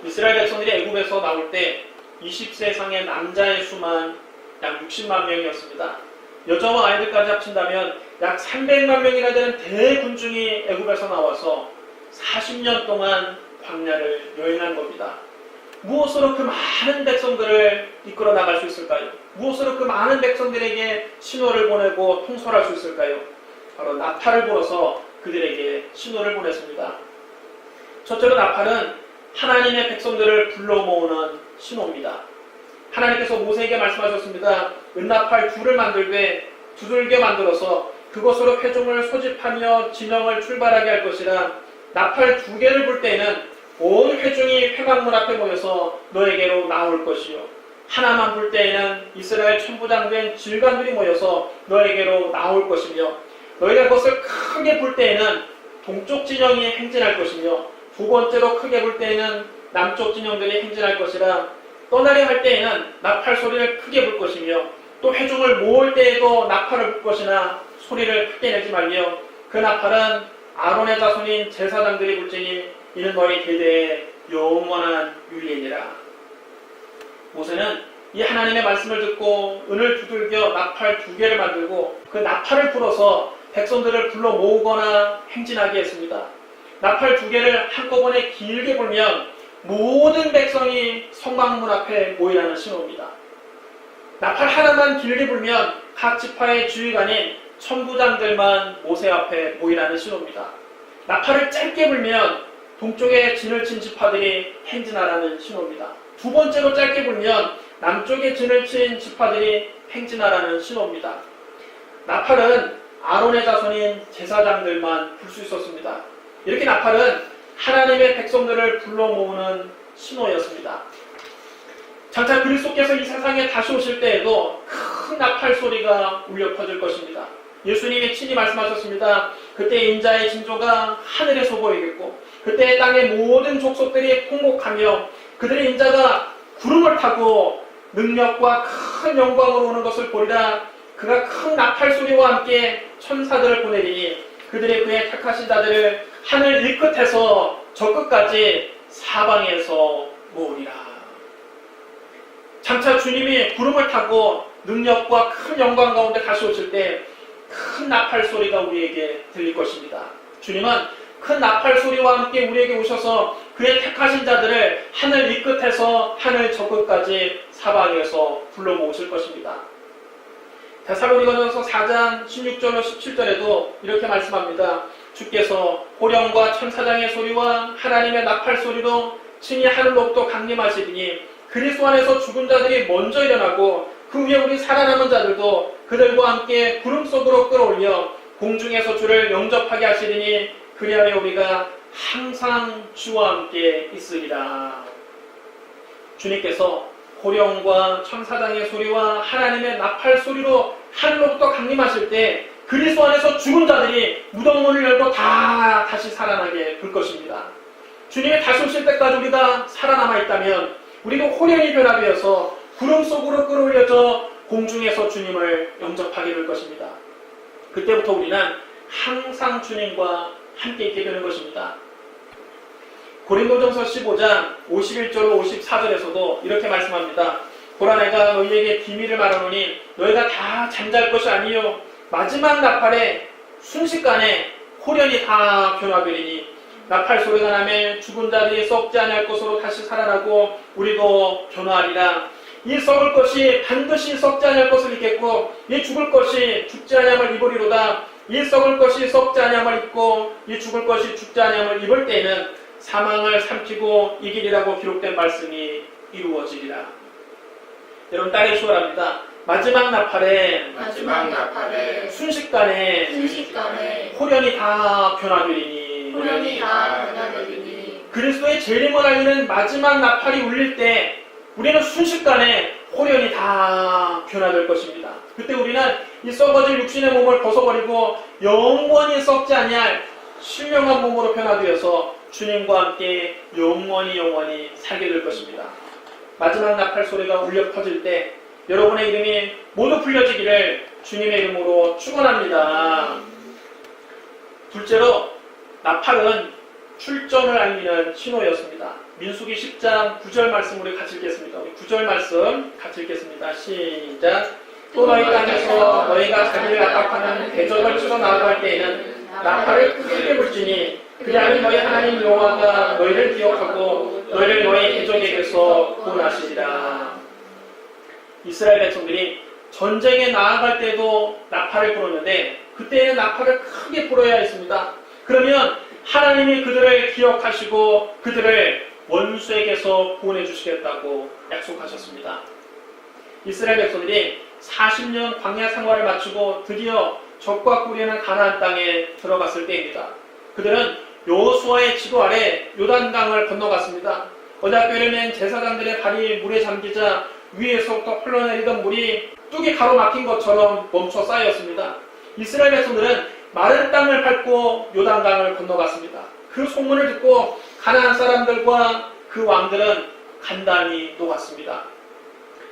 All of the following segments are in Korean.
이스라엘 백성들이 애굽에서 나올 때 20세 이상의 남자의 수만 약 60만 명이었습니다. 여자와 아이들까지 합친다면 약 300만 명이나 되는 대군중이 애굽에서 나와서 40년 동안 광야를 여행한 겁니다. 무엇으로 그 많은 백성들을 이끌어 나갈 수 있을까요? 무엇으로 그 많은 백성들에게 신호를 보내고 통솔할 수 있을까요? 바로 나팔을 불어서 그들에게 신호를 보냈습니다. 첫째로 나팔은 하나님의 백성들을 불러 모으는 신호입니다. 하나님께서 모세에게 말씀하셨습니다. 은나팔 둘을 만들되 두들겨 만들어서 그것으로 회중을 소집하며 진영을 출발하게 할 것이라. 나팔 2개를 불 때에는 온 회중이 회막문 앞에 모여서 너에게로 나올 것이요, 하나만 불 때에는 이스라엘 천부장된 질관들이 모여서 너에게로 나올 것이며, 너희가 그것을 크게 불 때에는 동쪽 진영이 행진할 것이며, 2번째로 크게 불 때에는 남쪽 진영들이 행진할 것이라. 떠나려 할 때에는 나팔 소리를 크게 불 것이며, 또 회중을 모을 때에도 나팔을 불 것이나 소리를 크게 내지 말며, 그 나팔은 아론의 자손인 제사장들이 불지니 이는 너희 대대의 영원한 율례니라. 모세는 이 하나님의 말씀을 듣고 은을 두들겨 나팔 2개를 만들고 그 나팔을 불어서 백성들을 불러 모으거나 행진하게 했습니다. 나팔 2개를 한꺼번에 길게 불면 모든 백성이 성막문 앞에 모이라는 신호입니다. 나팔 하나만 길게 불면 각 지파의 주의관인 천부장들만 모세 앞에 모이라는 신호입니다. 나팔을 짧게 불면 동쪽에 진을 친 지파들이 행진하라는 신호입니다. 2번째로 짧게 불면 남쪽에 진을 친 지파들이 행진하라는 신호입니다. 나팔은 아론의 자손인 제사장들만 불 수 있었습니다. 이렇게 나팔은 하나님의 백성들을 불러 모으는 신호였습니다. 장차 그리스도께서 이 세상에 다시 오실 때에도 큰 나팔 소리가 울려 퍼질 것입니다. 예수님이 친히 말씀하셨습니다. 그때 인자의 징조가 하늘에서 보이겠고 그때 땅의 모든 족속들이 통곡하며 그들의 인자가 구름을 타고 능력과 큰 영광으로 오는 것을 보리라. 그가 큰 나팔 소리와 함께 천사들을 보내리니 그들이 그의 택하신 자들을 하늘 이 끝에서 저 끝까지 사방에서 모으리라. 장차 주님이 구름을 타고 능력과 큰 영광 가운데 다시 오실 때 큰 나팔 소리가 우리에게 들릴 것입니다. 주님은 큰 나팔 소리와 함께 우리에게 오셔서 그의 택하신 자들을 하늘 이 끝에서 하늘 저 끝까지 사방에서 불러 모으실 것입니다. 데살로니가전서 4장 16절로 17절에도 이렇게 말씀합니다. 주께서 호령과 천사장의 소리와 하나님의 나팔 소리로 친히 하늘로부터 강림하시리니 그리스도 안에서 죽은 자들이 먼저 일어나고 그 위에 우리 살아남은 자들도 그들과 함께 구름 속으로 끌어올려 공중에서 주를 영접하게 하시리니 그리하여 우리가 항상 주와 함께 있으리라. 주님께서 호령과 천사장의 소리와 하나님의 나팔 소리로 하늘로부터 강림하실 때 그리스도 안에서 죽은 자들이 무덤문을 열고 다 다시 살아나게 될 것입니다. 주님이 다시 오실 때까지 우리가 살아남아 있다면 우리도 호련히 변화되어서 구름 속으로 끌어올려져 공중에서 주님을 영접하게 될 것입니다. 그때부터 우리는 항상 주님과 함께 있게 되는 것입니다. 고린도전서 15장 51절로 54절에서도 이렇게 말씀합니다. 보라 내가 너희에게 비밀을 말하노니 너희가 다 잠잘 것이 아니요 마지막 나팔에 순식간에 호련히 다 변화되리니 나팔 소리가 나매 죽은 자들이 썩지 아니할 것으로 다시 살아나고 우리도 변화하리라. 이 썩을 것이 반드시 썩지 아니할 것을 입겠고 이 죽을 것이 죽지 아니함을 입으리로다. 이 썩을 것이 썩지 아니함을 입고 이 죽을 것이 죽지 아니함을 입을 때에는 사망을 삼키고 이기리라고 기록된 말씀이 이루어지리라. 여러분 딸이 수월합니다. 마지막 나팔에 순식간에 호련히 다 변화되리니 그리스도의 재림을 알리는 마지막 나팔이 울릴 때 우리는 순식간에 호련히 다 변화될 것입니다. 그때 우리는 이 썩어질 육신의 몸을 벗어버리고 영원히 썩지 아니할 신령한 몸으로 변화되어서 주님과 함께 영원히 살게 될 것입니다. 마지막 나팔 소리가 울려 퍼질 때 여러분의 이름이 모두 불려지기를 주님의 이름으로 축원합니다. 둘째로 나팔은 출전을 알리는 신호였습니다. 민수기 10장 9절 말씀 우리 같이 읽겠습니다. 우리 9절 말씀 같이 읽겠습니다. 시작. 또 너희 땅에서 너희가 자기를 압박하는 대적을 치러 나아갈 때에는 나팔을 크게 불지니 그리하면 너희 하나님 여호와가 너희를 기억하고 너희를 너희 대적에게서 구원하시리라. 이스라엘 백성들이 전쟁에 나아갈 때도 나팔을 불었는데 그때는 나팔을 크게 불어야 했습니다. 그러면 하나님이 그들을 기억하시고 그들을 원수에게서 구원해 주시겠다고 약속하셨습니다. 이스라엘 백성들이 40년 광야 생활을 마치고 드디어 적과 꿀리는 가나안 땅에 들어갔을 때입니다. 그들은 여호수아의 지도 아래 요단강을 건너갔습니다. 어저께는 제사장들의 발이 물에 잠기자 위에서부터 흘러내리던 물이 뚝이 가로막힌 것처럼 멈춰 쌓였습니다. 이스라엘 백성들은 마른 땅을 밟고 요단강을 건너갔습니다. 그 소문을 듣고 가나안 사람들과 그 왕들은 간단히 녹았습니다.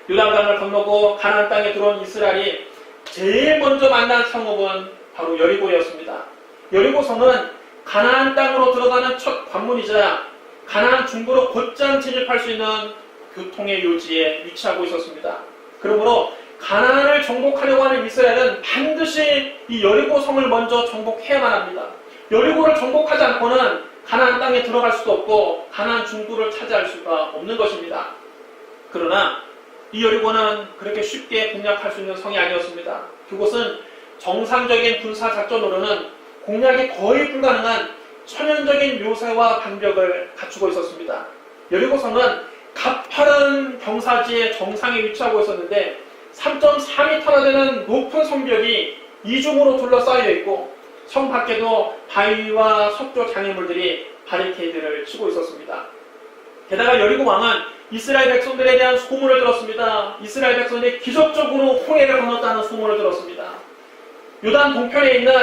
요단강을 건너고 가나안 땅에 들어온 이스라엘이 제일 먼저 만난 성읍은 바로 여리고였습니다. 여리고 성은 가나안 땅으로 들어가는 첫 관문이자 가나안 중부로 곧장 진입할 수 있는 교통의 요지에 위치하고 있었습니다. 그러므로 가나안을 정복하려고 하는 이스라엘은 반드시 이 여리고 성을 먼저 정복해야만 합니다. 여리고를 정복하지 않고는 가나안 땅에 들어갈 수도 없고 가나안 중부를 차지할 수가 없는 것입니다. 그러나 이 여리고는 그렇게 쉽게 공략할 수 있는 성이 아니었습니다. 그곳은 정상적인 군사 작전으로는 공략이 거의 불가능한 천연적인 요새와 방벽을 갖추고 있었습니다. 여리고 성은 가파른 경사지의 정상에 위치하고 있었는데 3.4m나 되는 높은 성벽이 이중으로 둘러싸여 있고 성 밖에도 바위와 석조 장애물들이 바리케이드를 치고 있었습니다. 게다가 여리고 왕은 이스라엘 백성들에 대한 소문을 들었습니다. 이스라엘 백성들이 기적적으로 홍해를 건넜다는 소문을 들었습니다. 요단 동편에 있는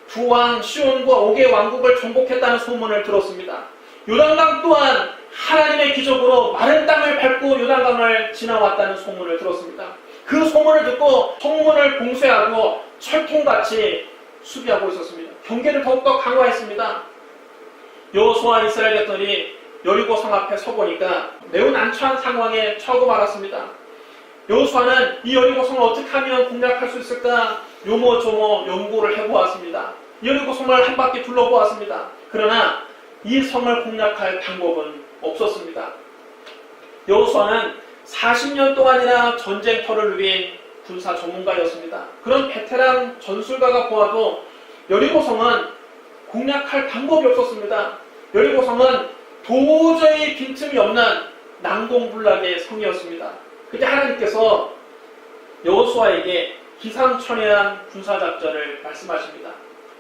두 왕 시온과 옥의 왕국을 정복했다는 소문을 들었습니다. 요단강 또한 하나님의 기적으로 마른 땅을 밟고 요단강을 지나왔다는 소문을 들었습니다. 그 소문을 듣고 성문을 봉쇄하고 철통같이 수비하고 있었습니다. 경계를 더욱더 강화했습니다. 여호수아 이스라엘 백성들이 여리고 성 앞에 서보니까 매우 난처한 상황에 처하고 말았습니다. 여호수아는 이 여리고 성을 어떻게 하면 공략할 수 있을까 요모조모 연구를 해보았습니다. 여리고 성을 한 바퀴 둘러보았습니다. 그러나 이 성을 공략할 방법은 없었습니다. 여호수아는 40년 동안이나 전쟁터를 누빈 군사 전문가였습니다. 그런 베테랑 전술가가 보아도 여리고 성은 공략할 방법이 없었습니다. 여리고 성은 도저히 빈틈이 없는 난공불락의 성이었습니다. 그때 하나님께서 여호수아에게 기상천외한 군사작전을 말씀하십니다.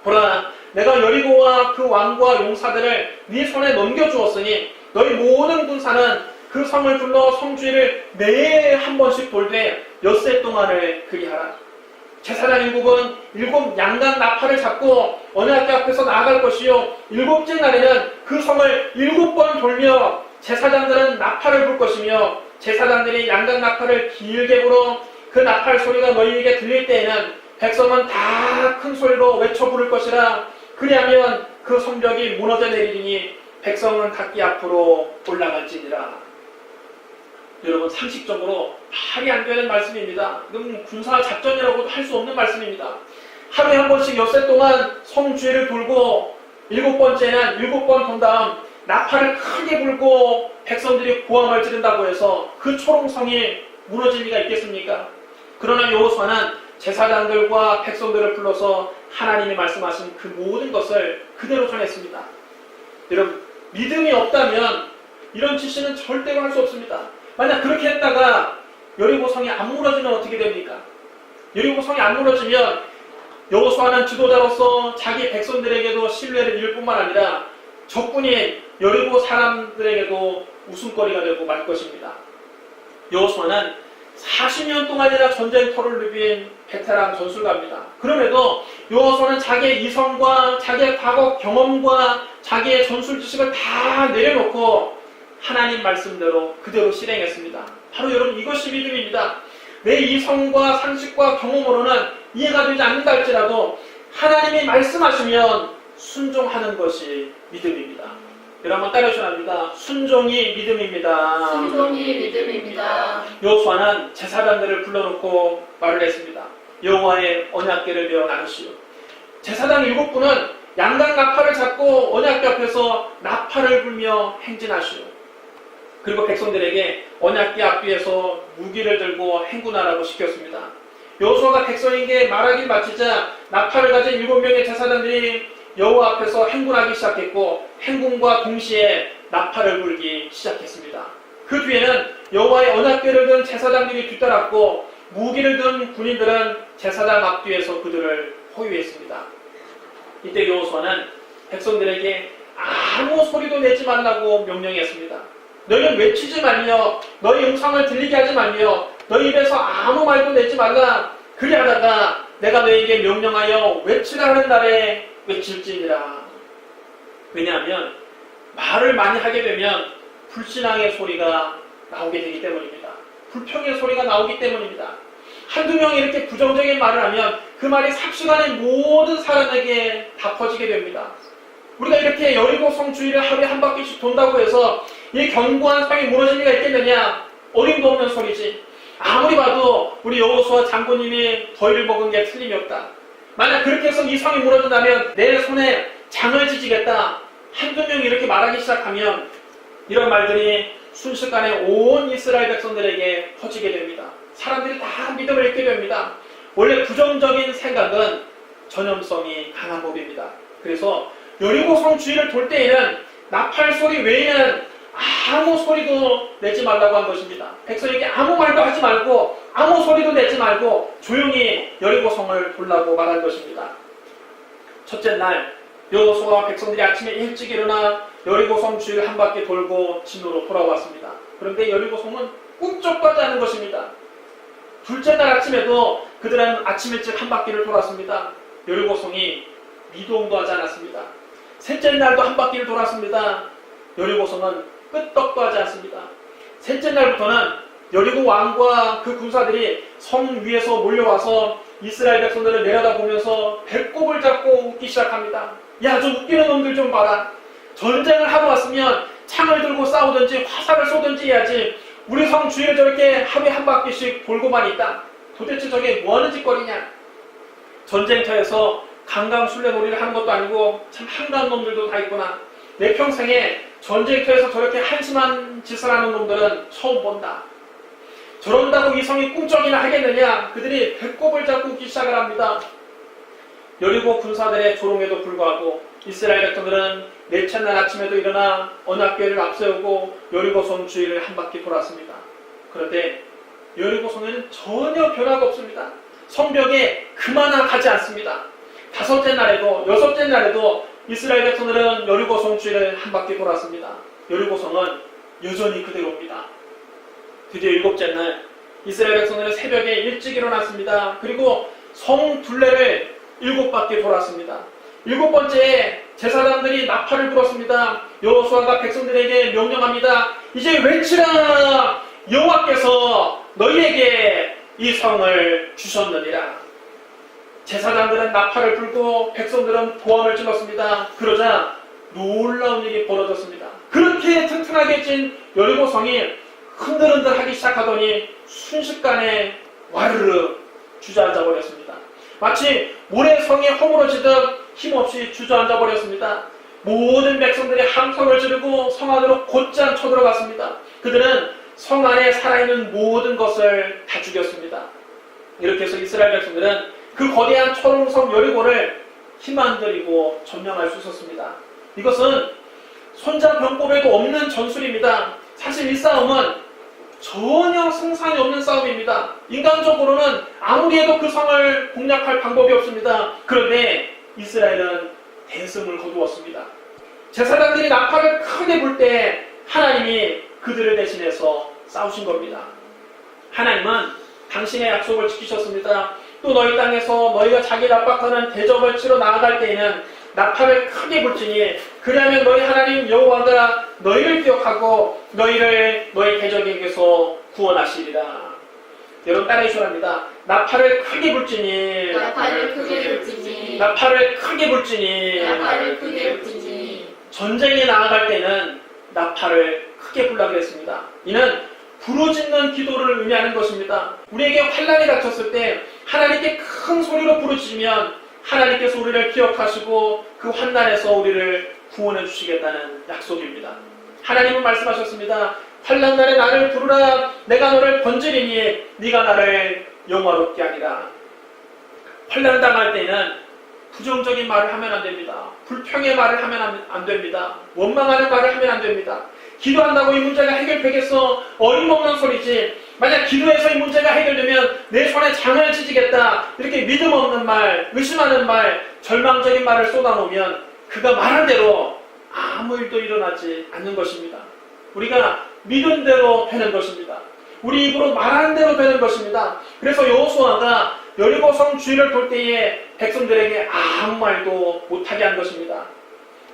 보라, 내가 여리고와 그 왕과 용사들을 네 손에 넘겨주었으니 너희 모든 군사는 그 성을 둘러 성주위를 매해 한 번씩 돌되 엿새 동안을 그리하라. 제사장 일곱은 7 양각 나팔을 잡고 언약궤 앞에서 나아갈 것이요 7째 날에는 그 성을 7번 돌며 제사장들은 나팔을 불 것이며 제사장들이 양각 나팔을 길게 불어 그 나팔 소리가 너희에게 들릴 때에는 백성은 다 큰 소리로 외쳐 부를 것이라. 그리하면 그 성벽이 무너져 내리리니 백성은 각기 앞으로 올라갈지니라. 여러분, 상식적으로 말이 안 되는 말씀입니다. 이건 군사 작전이라고도 할 수 없는 말씀입니다. 하루에 한 번씩 엿새 동안 성 주위를 돌고 7번째는 7번 돈 다음 나팔을 크게 불고 백성들이 고함을 지른다고 해서 그 초롱성이 무너질 리가 있겠습니까? 그러나 여호수아는 제사장들과 백성들을 불러서 하나님이 말씀하신 그 모든 것을 그대로 전했습니다. 여러분, 믿음이 없다면 이런 지시는 절대로 할 수 없습니다. 만약 그렇게 했다가 여리고 성이 안 무너지면 어떻게 됩니까? 여리고 성이 안 무너지면 여호수아는 지도자로서 자기 백성들에게도 신뢰를 잃을 뿐만 아니라 적군인 여리고 사람들에게도 웃음거리가 되고 말 것입니다. 여호수아는 40년 동안이나 전쟁터를 누빈 베테랑 전술가입니다. 그럼에도 여호수아는 자기의 이성과 자기의 과거 경험과 자기의 전술 지식을 다 내려놓고 하나님 말씀대로 그대로 실행했습니다. 바로 여러분, 이것이 믿음입니다. 내 이성과 상식과 경험으로는 이해가 되지 않는다 할지라도 하나님이 말씀하시면 순종하는 것이 믿음입니다. 여러분 따라해주셔야 합니다. 순종이 믿음입니다. 순종이 믿음입니다. 여호수아는 제사장들을 불러놓고 말을 했습니다. 여호와의 언약궤를 메어 나누시오. 제사장 7분은 양각 나팔을 잡고 언약궤 앞에서 나팔을 불며 행진하시오. 그리고 백성들에게 언약궤 앞뒤에서 무기를 들고 행군하라고 시켰습니다. 여호수아가 백성에게 말하기 마치자 나팔을 가진 7명의 제사장들이 여호와 앞에서 행군하기 시작했고 행군과 동시에 나팔을 불기 시작했습니다. 그 뒤에는 여호와의 언약궤를 든 제사장들이 뒤따랐고 무기를 든 군인들은 제사장 앞뒤에서 그들을 호위했습니다. 이때 여호수아는 백성들에게 아무 소리도 내지 말라고 명령했습니다. 너희는 외치지 말며 너희 음성을 들리게 하지 말며 너희 입에서 아무 말도 내지 말라. 그리하다가 내가 너희에게 명령하여 외치라 하는 날에 외칠지니라. 왜냐하면 말을 많이 하게 되면 불신앙의 소리가 나오게 되기 때문입니다. 불평의 소리가 나오기 때문입니다. 한두 명이 이렇게 부정적인 말을 하면 그 말이 삽시간에 모든 사람에게 다 퍼지게 됩니다. 우리가 이렇게 여리고성 주위를 하루에 한 바퀴씩 돈다고 해서 이 견고한 성이 무너질 리가 있겠느냐? 어림도 없는 소리지. 아무리 봐도 우리 여호수아 장군님이 더위를 먹은 게 틀림이 없다. 만약 그렇게 해서 이 성이 무너진다면 내 손에 장을 지지겠다. 한두 명이 이렇게 말하기 시작하면 이런 말들이 순식간에 온 이스라엘 백성들에게 퍼지게 됩니다. 사람들이 다 믿음을 잃게 됩니다. 원래 부정적인 생각은 전염성이 강한 법입니다. 그래서 여리고성 주위를 돌 때에는 나팔 소리 외에는 아무 소리도 내지 말라고 한 것입니다. 백성에게 아무 말도 하지 말고 아무 소리도 내지 말고 조용히 여리고성을 돌라고 말한 것입니다. 첫째 날 여호수아와 백성들이 아침에 일찍 일어나 여리고성 주위를 한 바퀴 돌고 진으로 돌아왔습니다. 그런데 여리고성은 꿈쩍도 하지 않은 것입니다. 둘째 날 아침에도 그들은 아침 일찍 한 바퀴를 돌았습니다. 여리고성이 미동도 하지 않았습니다. 셋째 날도 한 바퀴를 돌았습니다. 여리고성은 끄떡도 하지 않습니다. 셋째 날부터는 여리고 왕과 그 군사들이 성 위에서 몰려와서 이스라엘 백성들을 내려다보면서 배꼽을 잡고 웃기 시작합니다. 야, 저 웃기는 놈들 좀 봐라. 전쟁을 하고 왔으면 창을 들고 싸우든지 화살을 쏘든지 해야지 우리 성 주위를 저렇게 하루에 한 바퀴씩 돌고만 있다. 도대체 저게 뭐하는 짓거리냐. 전쟁터에서 강강술래놀이를 하는 것도 아니고 참 한가한 놈들도 다 있구나. 내 평생에 전쟁터에서 저렇게 한심한 짓을 하는 놈들은 처음 본다. 저런다고 이 성이 꿈쩍이나 하겠느냐. 그들이 배꼽을 잡고 웃기 시작을 합니다. 여리고 군사들의 조롱에도 불구하고 이스라엘 백성들은 넷째 날 아침에도 일어나 언약궤를 앞세우고 여리고성 주위를 한 바퀴 돌았습니다. 그런데 여리고성에는 전혀 변화가 없습니다. 성벽에 그마나 가지 않습니다. 다섯째 날에도 여섯째 날에도 이스라엘 백성들은 여리고성 주위를 한 바퀴 돌았습니다. 여리고성은 여전히 그대로입니다. 드디어 일곱째 날 이스라엘 백성들은 새벽에 일찍 일어났습니다. 그리고 성 둘레를 7바퀴 돌았습니다. 7번째에 제사장들이 나팔을 불었습니다. 여호수아가 백성들에게 명령합니다. 이제 외치라. 여호와께서 너희에게 이 성을 주셨느니라. 제사장들은 나팔을 불고 백성들은 보함을 질렀습니다. 그러자 놀라운 일이 벌어졌습니다. 그렇게 튼튼하게 찐 여리고성이 흔들흔들하기 시작하더니 순식간에 와르르 주저앉아 버렸습니다. 마치 모래성이 허물어지듯 힘없이 주저앉아 버렸습니다. 모든 백성들이 함성을 지르고 성 안으로 곧장 쳐들어갔습니다. 그들은 성 안에 살아있는 모든 것을 다 죽였습니다. 이렇게 해서 이스라엘 백성들은 그 거대한 초롱성 여리고를 힘 안 들이고 점령할 수 있었습니다. 이것은 손자병법에도 없는 전술입니다. 사실 이 싸움은 전혀 승산이 없는 싸움입니다. 인간적으로는 아무리 해도 그 성을 공략할 방법이 없습니다. 그런데 이스라엘은 대승을 거두었습니다. 제사장들이 나팔을 크게 불 때 하나님이 그들을 대신해서 싸우신 겁니다. 하나님은 당신의 약속을 지키셨습니다. 또 너희 땅에서 너희가 자기를 압박하는 대적을 치러 나아갈 때에는 나팔을 크게 불지니 그리하면 너희 하나님 여호와가 너희를 기억하고 너희를 너희 대적에게서 구원하시리라. 여러분 따라해 주셔야 합니다. 나팔을 크게 불지니 나팔을 크게 불지니 나팔을 크게 불지니 나팔을 크게 불지니 전쟁에 나아갈 때는 나팔을 크게 불라 그랬습니다. 이는 부르짖는 기도를 의미하는 것입니다. 우리에게 환난이 닥쳤을 때 하나님께 큰 소리로 부르짖으면 하나님께서 우리를 기억하시고 그 환난에서 우리를 구원해 주시겠다는 약속입니다. 하나님은 말씀하셨습니다. 환난 날에 나를 부르라. 내가 너를 건지리니 네가 나를 영화롭게 하리라. 환난 당할 때는 부정적인 말을 하면 안 됩니다. 불평의 말을 하면 안 됩니다. 원망하는 말을 하면 안 됩니다. 기도한다고 이 문제가 해결되겠어? 어림없는 소리지. 만약 기도해서 이 문제가 해결되면 내 손에 장을 찢겠다. 이렇게 믿음 없는 말, 의심하는 말, 절망적인 말을 쏟아놓으면 그가 말한 대로 아무 일도 일어나지 않는 것입니다. 우리가 믿은 대로 되는 것입니다. 우리 입으로 말하는 대로 되는 것입니다. 그래서 여호수아가 여리고성 주위를 돌 때에 백성들에게 아무 말도 못하게 한 것입니다.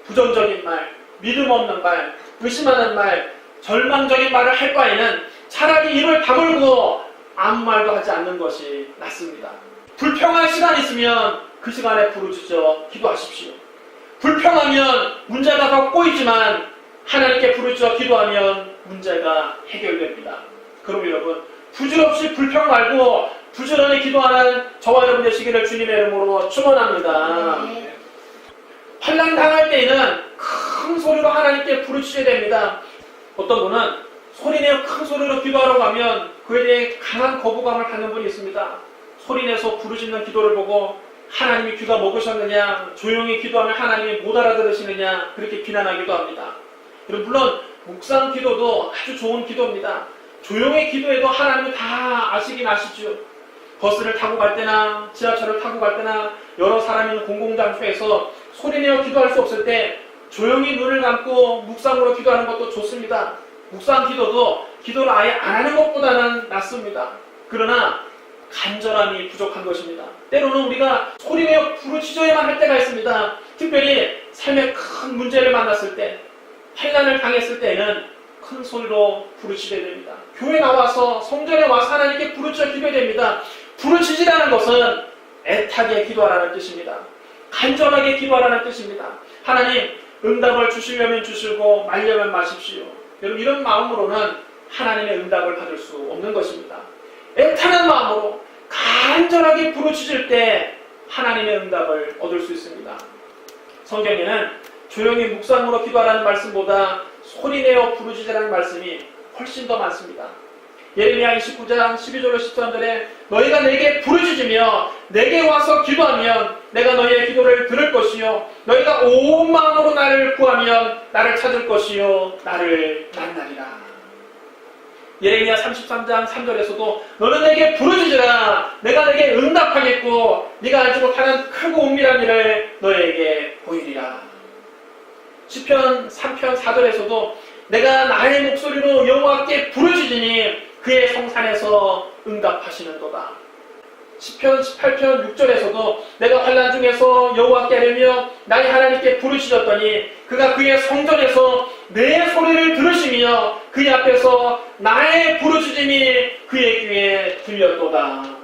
부정적인 말, 믿음 없는 말, 의심하는 말, 절망적인 말을 할 바에는 차라리 입을 다물고 아무 말도 하지 않는 것이 낫습니다. 불평할 시간 있으면 그 시간에 부르짖어 기도하십시오. 불평하면 문제가 더 꼬이지만 하나님께 부르짖어 기도하면 문제가 해결됩니다. 그럼 여러분, 부질없이 불평 말고 부지런히 기도하는 저와 여러분 되시기를 주님의 이름으로 축원합니다. 네. 환난 당할 때에는 큰 소리로 하나님께 부르짖어야 됩니다. 어떤 분은 소리내어 큰 소리로 기도하러 가면 그에 대해 강한 거부감을 갖는 분이 있습니다. 소리내서 부르짖는 기도를 보고 하나님이 귀가 먹으셨느냐, 조용히 기도하면 하나님이 못 알아들으시느냐, 그렇게 비난하기도 합니다. 물론 묵상 기도도 아주 좋은 기도입니다. 조용히 기도해도 하나님은 다 아시긴 아시죠. 버스를 타고 갈 때나 지하철을 타고 갈 때나 여러 사람이 있는 공공장소에서 소리내어 기도할 수 없을 때 조용히 눈을 감고 묵상으로 기도하는 것도 좋습니다. 묵상 기도도 기도를 아예 안 하는 것보다는 낫습니다. 그러나 간절함이 부족한 것입니다. 때로는 우리가 소리내어 부르짖어야만 할 때가 있습니다. 특별히 삶의 큰 문제를 만났을 때, 환난을 당했을 때는 큰 소리로 부르짖어야 됩니다. 교회 나와서 성전에 와서 하나님께 부르짖어 기도해야 됩니다. 부르짖으라는 것은 애타게 기도하라는 뜻입니다. 간절하게 기도하라는 뜻입니다. 하나님, 응답을 주시려면 주시고 말려면 마십시오. 여러분, 이런 마음으로는 하나님의 응답을 받을 수 없는 것입니다. 애타는 마음으로 간절하게 부르짖을 때 하나님의 응답을 얻을 수 있습니다. 성경에는 조용히 묵상으로 기도하라는 말씀보다 소리내어 부르짖으라는 말씀이 훨씬 더 많습니다. 예레미야 29장 12절로 13절에 너희가 내게 부르짖으며 내게 와서 기도하면 내가 너희의 기도를 들을 것이요 너희가 온 마음으로 나를 구하면 나를 찾을 것이요 나를 만나리라. 예레미야 33장 3절에서도 너는 내게 부르짖으라 내가 내게 응답하겠고 네가 알지 못하는 크고 은밀한 일을 너에게 보이리라. 시편 3편 4절에서도 내가 나의 목소리로 여호와께 부르짖으니 그의 성산에서 응답하시는도다. 시편 18편 6절에서도 내가 환난 중에서 여호와께 하려며 나의 하나님께 부르짖었더니 그가 그의 성전에서 내 소리를 들으시며 그의 앞에서 나의 부르짖음이 그의 귀에 들렸도다.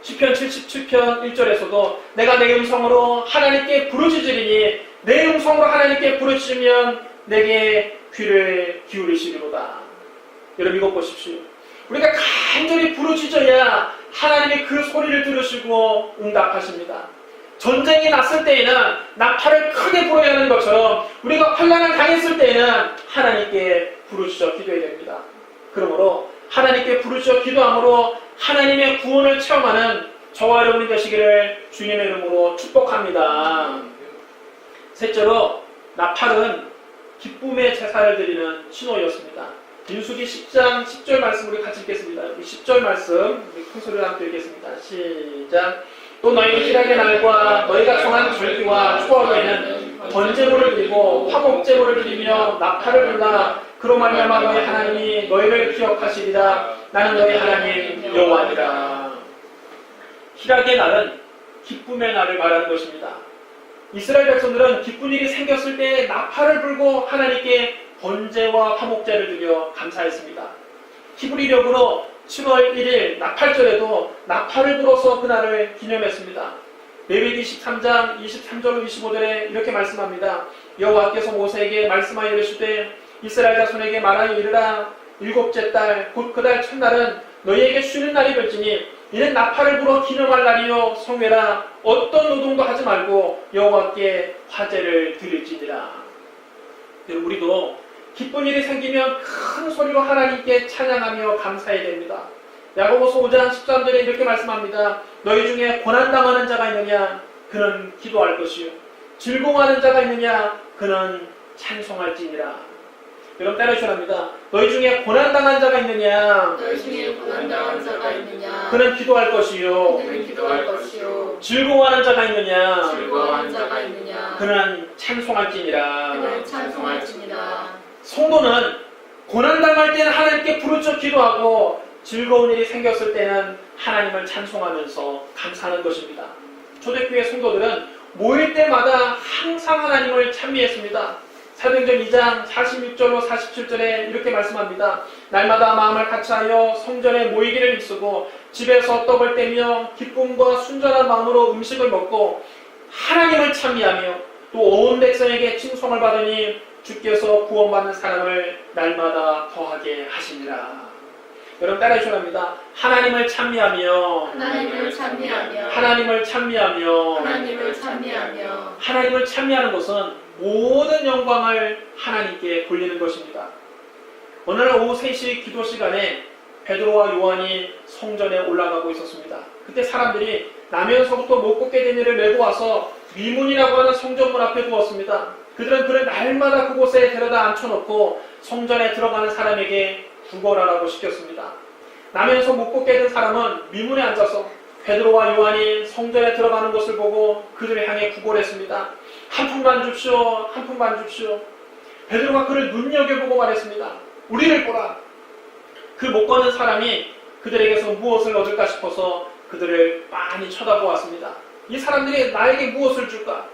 시편 77편 1절에서도 내가 내 음성으로 하나님께 부르짖으리니 내 음성으로 하나님께 부르짖으면 내게 귀를 기울이시리로다. 여러분 이것 보십시오. 우리가 간절히 부르짖어야 하나님이 그 소리를 들으시고 응답하십니다. 전쟁이 났을 때에는 나팔을 크게 불어야 하는 것처럼 우리가 환난을 당했을 때에는 하나님께 부르짖어 기도해야 됩니다. 그러므로 하나님께 부르짖어 기도함으로 하나님의 구원을 체험하는 저와 여러분이 되시기를 주님의 이름으로 축복합니다. 셋째로 나팔은 기쁨의 제사를 드리는 신호였습니다. 민수기 10장 10절 말씀 우리 같이 읽겠습니다. 10절 말씀 우리 큰 소리로 함께 읽겠습니다. 시작. 또 너희 기락의 날과 너희가 정한 절기와 초하루에는 번제물을 드리고 화목제물을 드리며 나팔을 불라 그로 말미암아 너희 하나님이 너희를 기억하시리라. 나는 너희 하나님 여호와니라. 기락의 날은 기쁨의 날을 말하는 것입니다. 이스라엘 백성들은 기쁜 일이 생겼을 때 나팔을 불고 하나님께 번제와 화목제를 드려 감사했습니다. 히브리력으로 7월 1일 나팔절에도 나팔을 불어서 그날을 기념했습니다. 레위기 13장 23절로 25절에 이렇게 말씀합니다. 여호와께서 모세에게 말씀하여 이르시되 이스라엘 자손에게 말하여 이르라. 일곱째 달 곧 그 달 첫날은 너희에게 쉬는 날이 될지니 이는 나팔을 불어 기념할 날이요 성회라. 어떤 노동도 하지 말고 여호와께 화제를 드릴지니라. 우리도 기쁜 일이 생기면 큰 소리로 하나님께 찬양하며 감사해야 됩니다. 야고보서 5장 13절에 이렇게 말씀합니다. 너희 중에 고난당하는 자가 있느냐? 그는 기도할 것이요 즐거워하는 자가 있느냐? 그는 찬송할지니라. 여러분 따라주랍니다. 너희 중에 고난당한 자가 있느냐? 너희 중에 고난당한 자가 있느냐? 그는 기도할 것이요 그는 기도할 것이요 즐거워하는 자가 있느냐? 즐거워하는 자가 있느냐? 그는 찬송할지니라. 그는 찬송할지니라. 성도는 고난당할 때는 하나님께 부르짖어 기도하고 즐거운 일이 생겼을 때는 하나님을 찬송하면서 감사하는 것입니다. 초대교회 성도들은 모일 때마다 항상 하나님을 찬미했습니다. 사도행전 2장 46절로 47절에 이렇게 말씀합니다. 날마다 마음을 같이하여 성전에 모이기를 힘쓰고 집에서 떡을 떼며 기쁨과 순전한 마음으로 음식을 먹고 하나님을 찬미하며 또 온 백성에게 칭송을 받으니 주께서 구원받는 사람을 날마다 더하게 하시니라. 여러분 따라해 주랍니다. 하나님을 찬미하며 하나님을 찬미하며 하나님을 찬미하며 하나님을 찬미하며 하나님을 찬미하는 것은 모든 영광을 하나님께 돌리는 것입니다. 오늘 오후 3시 기도 시간에 베드로와 요한이 성전에 올라가고 있었습니다. 그때 사람들이 나면서부터 못 걷게 된 일을 메고 와서 미문이라고 하는 성전문 앞에 두었습니다. 그들은 그를 날마다 그곳에 데려다 앉혀놓고 성전에 들어가는 사람에게 구걸하라고 시켰습니다. 나면서 못 걷게 된 사람은 미문에 앉아서 베드로와 요한이 성전에 들어가는 것을 보고 그들을 향해 구걸했습니다. 한 푼만 줍시오, 한 푼만 줍시오. 베드로가 그를 눈여겨보고 말했습니다. 우리를 보라. 그 못 걷는 사람이 그들에게서 무엇을 얻을까 싶어서 그들을 빤히 쳐다보았습니다. 이 사람들이 나에게 무엇을 줄까?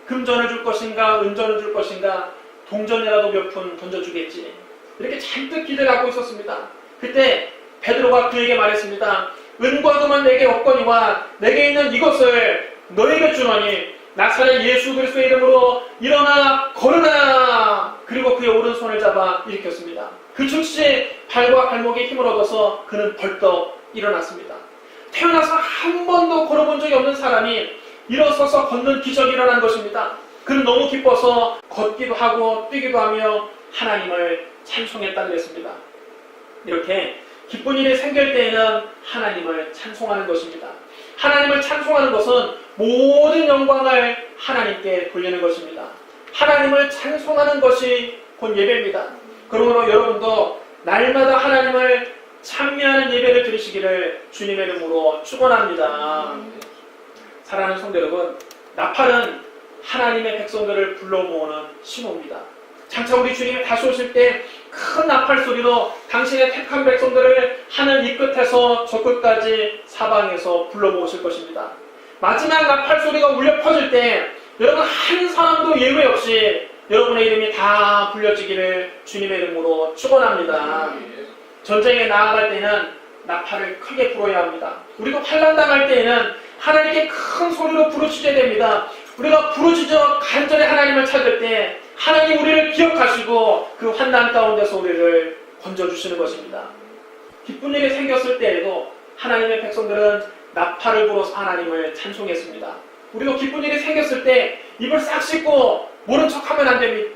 금전을 줄 것인가? 은전을 줄 것인가? 동전이라도 몇 푼 던져주겠지. 이렇게 잔뜩 기대를 하고 있었습니다. 그때 베드로가 그에게 말했습니다. 은과 금은 내게 없거니와 내게 있는 이것을 너에게 주노니 나사렛 예수 그리스도의 이름으로 일어나 걸으라. 그리고 그의 오른손을 잡아 일으켰습니다. 그 즉시 발과 발목에 힘을 얻어서 그는 벌떡 일어났습니다. 태어나서 한 번도 걸어본 적이 없는 사람이 일어서서 걷는 기적이 일어난 것입니다. 그는 너무 기뻐서 걷기도 하고 뛰기도 하며 하나님을 찬송했다는 것입니다. 이렇게 기쁜 일이 생길 때에는 하나님을 찬송하는 것입니다. 하나님을 찬송하는 것은 모든 영광을 하나님께 돌리는 것입니다. 하나님을 찬송하는 것이 곧 예배입니다. 그러므로 여러분도 날마다 하나님을 찬미하는 예배를 드리시기를 주님의 이름으로 축원합니다. 사랑하는 성도 여러분, 나팔은 하나님의 백성들을 불러 모으는 신호입니다. 장차 우리 주님이 다시 오실 때 큰 나팔 소리로 당신의 택한 백성들을 하늘 이 끝에서 저 끝까지 사방에서 불러 모으실 것입니다. 마지막 나팔 소리가 울려 퍼질 때 여러분 한 사람도 예외 없이 여러분의 이름이 다 불려지기를 주님의 이름으로 축원합니다. 전쟁에 나아갈 때는 나팔을 크게 불어야 합니다. 우리도 환난 당할 때에는 하나님께 큰 소리로 부르짖어야 됩니다. 우리가 부르짖어 간절히 하나님을 찾을 때 하나님 우리를 기억하시고 그 환난 가운데서 우리를 건져주시는 것입니다. 기쁜 일이 생겼을 때에도 하나님의 백성들은 나팔을 불어서 하나님을 찬송했습니다. 우리도 기쁜 일이 생겼을 때 입을 싹 씻고 모른 척하면 안 됩니다.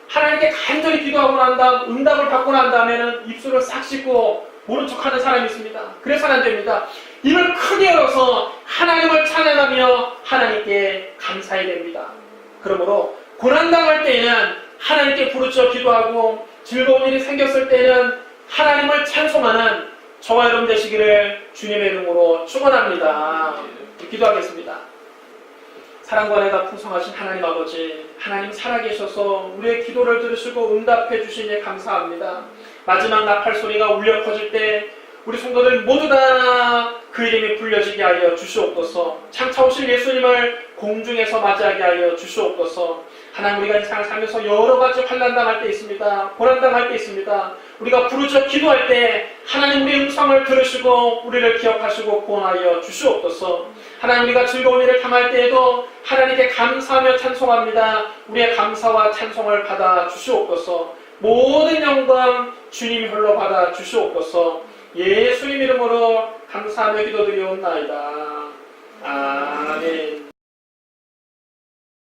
하나님께 간절히 기도하고 난 다음 응답을 받고 난 다음에는 입술을 싹 씻고 모른 척하는 사람이 있습니다. 그래서는 안 됩니다. 입을 크게 열어서 하나님을 찬양하며 하나님께 감사해야 됩니다. 그러므로 고난당할 때에는 하나님께 부르짖어 기도하고 즐거운 일이 생겼을 때에는 하나님을 찬송하는 저와 여러분 되시기를 주님의 이름으로 축원합니다. 기도하겠습니다. 사랑과 은혜가 풍성하신 하나님 아버지, 하나님 살아계셔서 우리의 기도를 들으시고 응답해 주시니 감사합니다. 마지막 나팔 소리가 울려 퍼질 때 우리 성도들 모두 다 그 이름이 불려지게 하여 주시옵소서. 장차 오실 예수님을 공중에서 맞이하게 하여 주시옵소서. 하나님, 우리가 이 세상을 살면서 여러 가지 환난 당할 때 있습니다. 고난 당할 때 있습니다. 우리가 부르짖어 기도할 때 하나님 우리의 음성을 들으시고 우리를 기억하시고 구원하여 주시옵소서. 하나님, 우리가 즐거운 일을 당할 때에도 하나님께 감사하며 찬송합니다. 우리의 감사와 찬송을 받아 주시옵소서. 모든 영광 주님 홀로 받아 주시옵소서. 예수님 이름으로 감사하며 기도드리옵나이다. 아멘.